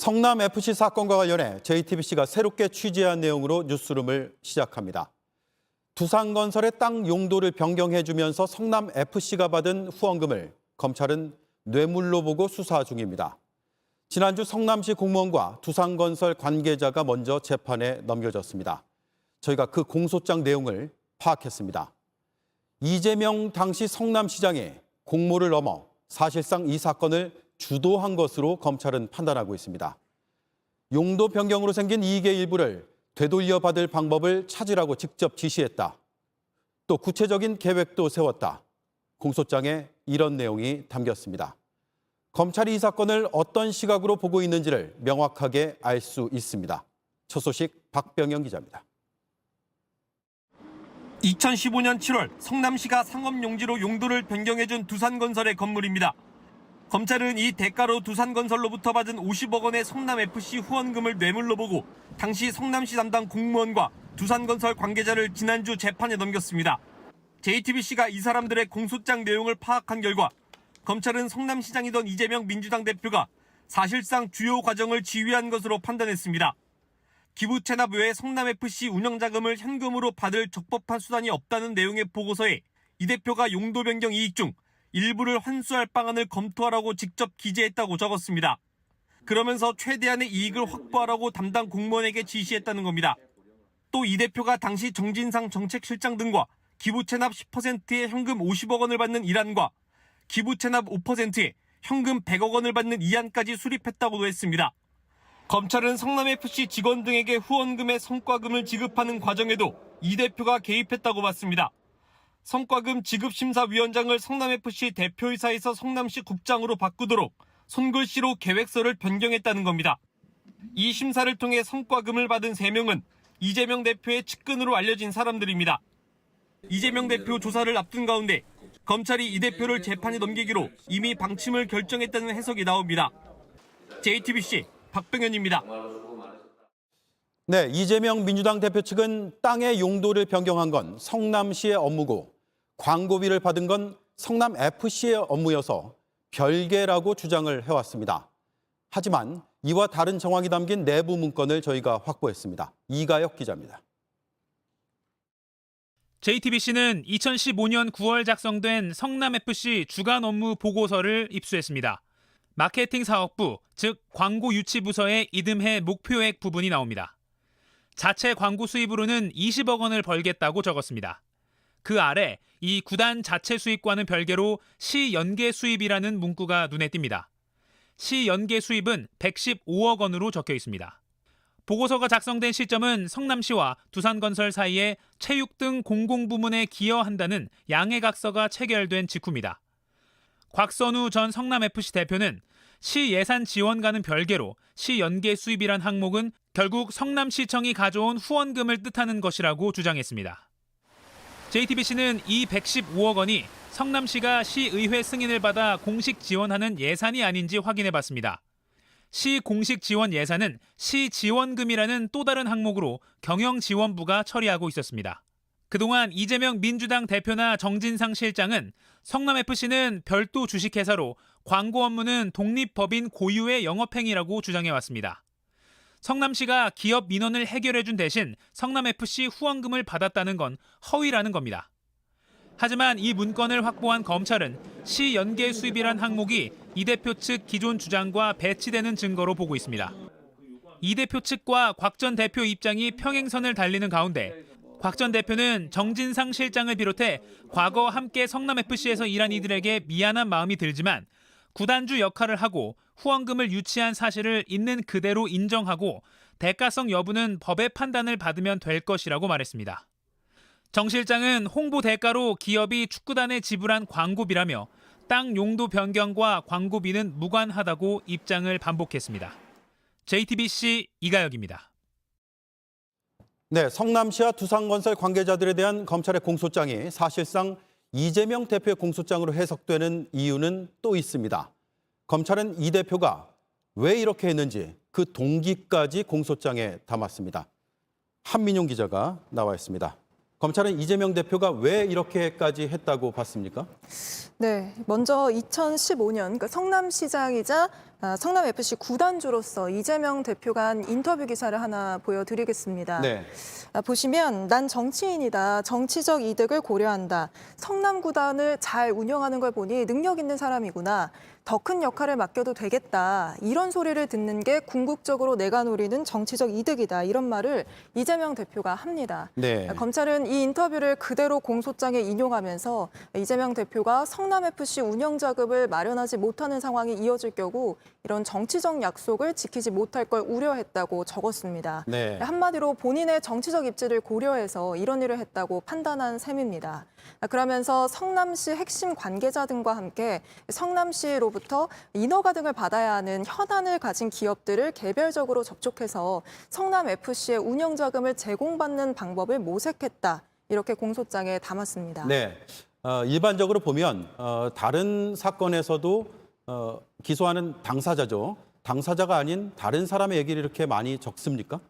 성남FC 사건과 관련해 JTBC가 새롭게 취재한 내용으로 뉴스룸을 시작합니다. 두산건설의 땅 용도를 변경해주면서 성남FC가 받은 후원금을 검찰은 뇌물로 보고 수사 중입니다. 지난주 성남시 공무원과 두산건설 관계자가 먼저 재판에 넘겨졌습니다. 저희가 그 공소장 내용을 파악했습니다. 이재명 당시 성남시장이 공모를 넘어 사실상 이 사건을 주도한 것으로 검찰은 판단하고 있습니다. 용도 변경으로 생긴 이익의 일부를 되돌려 받을 방법을 찾으라고 직접 지시했다. 또 구체적인 계획도 세웠다. 공소장에 이런 내용이 담겼습니다. 검찰이 이 사건을 어떤 시각으로 보고 있는지를 명확하게 알 수 있습니다. 첫 소식 박병영 기자입니다. 2015년 7월 성남시가 상업용지로 용도를 변경해준 두산건설의 건물입니다. 검찰은 이 대가로 두산건설로부터 받은 50억 원의 성남FC 후원금을 뇌물로 보고 당시 성남시 담당 공무원과 두산건설 관계자를 지난주 재판에 넘겼습니다. JTBC가 이 사람들의 공소장 내용을 파악한 결과 검찰은 성남시장이던 이재명 민주당 대표가 사실상 주요 과정을 지휘한 것으로 판단했습니다. 기부 체납 외에 성남FC 운영자금을 현금으로 받을 적법한 수단이 없다는 내용의 보고서에 이 대표가 용도 변경 이익 중 일부를 환수할 방안을 검토하라고 직접 기재했다고 적었습니다. 그러면서 최대한의 이익을 확보하라고 담당 공무원에게 지시했다는 겁니다. 또 이 대표가 당시 정진상 정책실장 등과 기부 체납 10%에 현금 50억 원을 받는 일안과 기부 체납 5%에 현금 100억 원을 받는 이안까지 수립했다고도 했습니다. 검찰은 성남FC 직원 등에게 후원금의 성과금을 지급하는 과정에도 이 대표가 개입했다고 봤습니다. 성과금 지급심사위원장을 성남FC 대표이사에서 성남시 국장으로 바꾸도록 손글씨로 계획서를 변경했다는 겁니다. 이 심사를 통해 성과금을 받은 3명은 이재명 대표의 측근으로 알려진 사람들입니다. 이재명 대표 조사를 앞둔 가운데 검찰이 이 대표를 재판에 넘기기로 이미 방침을 결정했다는 해석이 나옵니다. JTBC 박병현입니다. 네, 이재명 민주당 대표 측은 땅의 용도를 변경한 건 성남시의 업무고 광고비를 받은 건 성남FC의 업무여서 별개라고 주장을 해왔습니다. 하지만 이와 다른 정황이 담긴 내부 문건을 저희가 확보했습니다. 이가혁 기자입니다. JTBC는 2015년 9월 작성된 성남FC 주간 업무 보고서를 입수했습니다. 마케팅 사업부, 즉 광고 유치 부서의 이듬해 목표액 부분이 나옵니다. 자체 광고 수입으로는 20억 원을 벌겠다고 적었습니다. 그 아래 이 구단 자체 수입과는 별개로 시 연계 수입이라는 문구가 눈에 띕니다. 시 연계 수입은 115억 원으로 적혀 있습니다. 보고서가 작성된 시점은 성남시와 두산건설 사이에 체육 등 공공부문에 기여한다는 양해각서가 체결된 직후입니다. 곽선우 전 성남FC 대표는 시 예산 지원과는 별개로 시 연계 수입이란 항목은 결국 성남시청이 가져온 후원금을 뜻하는 것이라고 주장했습니다. JTBC는 이 115억 원이 성남시가 시의회 승인을 받아 공식 지원하는 예산이 아닌지 확인해봤습니다. 시 공식 지원 예산은 시지원금이라는 또 다른 항목으로 경영지원부가 처리하고 있었습니다. 그동안 이재명 민주당 대표나 정진상 실장은 성남FC는 별도 주식회사로 광고 업무는 독립법인 고유의 영업행위라고 주장해왔습니다. 성남시가 기업 민원을 해결해준 대신 성남FC 후원금을 받았다는 건 허위라는 겁니다. 하지만 이 문건을 확보한 검찰은 시 연계 수입이란 항목이 이 대표 측 기존 주장과 배치되는 증거로 보고 있습니다. 이 대표 측과 곽 전 대표 입장이 평행선을 달리는 가운데 곽 전 대표는 정진상 실장을 비롯해 과거 함께 성남FC에서 일한 이들에게 미안한 마음이 들지만 구단주 역할을 하고 후원금을 유치한 사실을 있는 그대로 인정하고 대가성 여부는 법의 판단을 받으면 될 것이라고 말했습니다. 정 실장은 홍보 대가로 기업이 축구단에 지불한 광고비라며 땅 용도 변경과 광고비는 무관하다고 입장을 반복했습니다. JTBC 이가혁입니다. 네, 성남시와 두산건설 관계자들에 대한 검찰의 공소장이 사실상 이재명 대표의 공소장으로 해석되는 이유는 또 있습니다. 검찰은 이 대표가 왜 이렇게 했는지 그 동기까지 공소장에 담았습니다. 한민용 기자가 나와 있습니다. 검찰은 이재명 대표가 왜 이렇게까지 했다고 봤습니까? 네, 먼저 2015년 성남시장이자 성남FC 구단주로서 이재명 대표가 한 인터뷰 기사를 하나 보여드리겠습니다. 네. 보시면 난 정치인이다. 정치적 이득을 고려한다. 성남 구단을 잘 운영하는 걸 보니 능력 있는 사람이구나. 더 큰 역할을 맡겨도 되겠다. 이런 소리를 듣는 게 궁극적으로 내가 노리는 정치적 이득이다. 이런 말을 이재명 대표가 합니다. 네. 검찰은 이 인터뷰를 그대로 공소장에 인용하면서 이재명 대표가 성남FC 운영 자금을 마련하지 못하는 상황이 이어질 경우 이런 정치적 약속을 지키지 못할 걸 우려했다고 적었습니다. 네. 한마디로 본인의 정치적 입지를 고려해서 이런 일을 했다고 판단한 셈입니다. 그러면서 성남시 핵심 관계자 등과 함께 성남시로부터 인허가 등을 받아야 하는 현안을 가진 기업들을 개별적으로 접촉해서 성남FC의 운영 자금을 제공받는 방법을 모색했다. 이렇게 공소장에 담았습니다. 네. 일반적으로 보면 다른 사건에서도 기소하는 당사자죠. 당사자가 아닌 다른 사람의 얘기를 이렇게 많이 적습니까?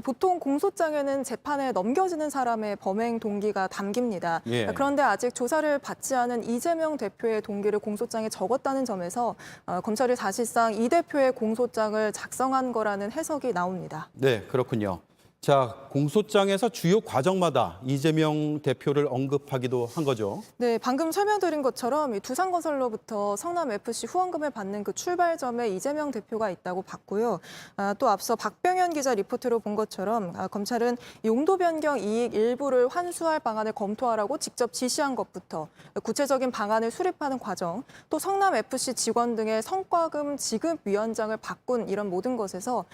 보통 공소장에는 재판에 넘겨지는 사람의 범행 동기가 담깁니다. 예. 그런데 아직 조사를 받지 않은 이재명 대표의 동기를 공소장에 적었다는 점에서 검찰이 사실상 이 대표의 공소장을 작성한 거라는 해석이 나옵니다. 네, 그렇군요. 자, 공소장에서 주요 과정마다 이재명 대표를 언급하기도 한 거죠. 네, 방금 설명드린 것처럼 이 두산건설로부터 성남FC 후원금을 받는 그 출발점에 이재명 대표가 있다고 봤고요. 또 앞서 박병현 기자 리포트로 본 것처럼 검찰은 용도 변경 이익 일부를 환수할 방안을 검토하라고 직접 지시한 것부터 구체적인 방안을 수립하는 과정, 또 성남FC 직원 등의 성과금 지급위원장을 바꾼 이런 모든 것에서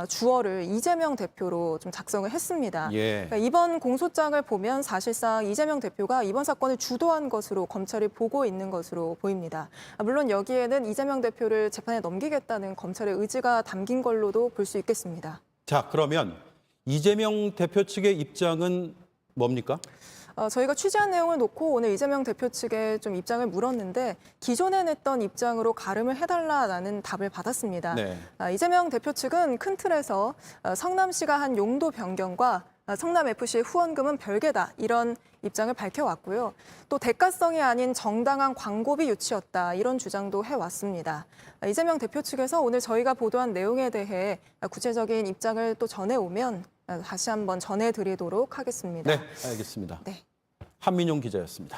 주어를 이재명 대표로 좀 작성을 했습니다. 예. 그러니까 이번 공소장을 보면 사실상 이재명 대표가 이번 사건을 주도한 것으로 검찰이 보고 있는 것으로 보입니다. 물론 여기에는 이재명 대표를 재판에 넘기겠다는 검찰의 의지가 담긴 걸로도 볼 수 있겠습니다. 자, 그러면 이재명 대표 측의 입장은 뭡니까? 저희가 취재한 내용을 놓고 오늘 이재명 대표 측에 좀 입장을 물었는데 기존에 냈던 입장으로 가름을 해달라는 답을 받았습니다. 네. 이재명 대표 측은 큰 틀에서 성남시가 한 용도 변경과 성남FC의 후원금은 별개다 이런 입장을 밝혀왔고요. 또 대가성이 아닌 정당한 광고비 유치였다 이런 주장도 해왔습니다. 이재명 대표 측에서 오늘 저희가 보도한 내용에 대해 구체적인 입장을 또 전해오면 다시 한번 전해드리도록 하겠습니다. 네, 알겠습니다. 네. 한민용 기자였습니다.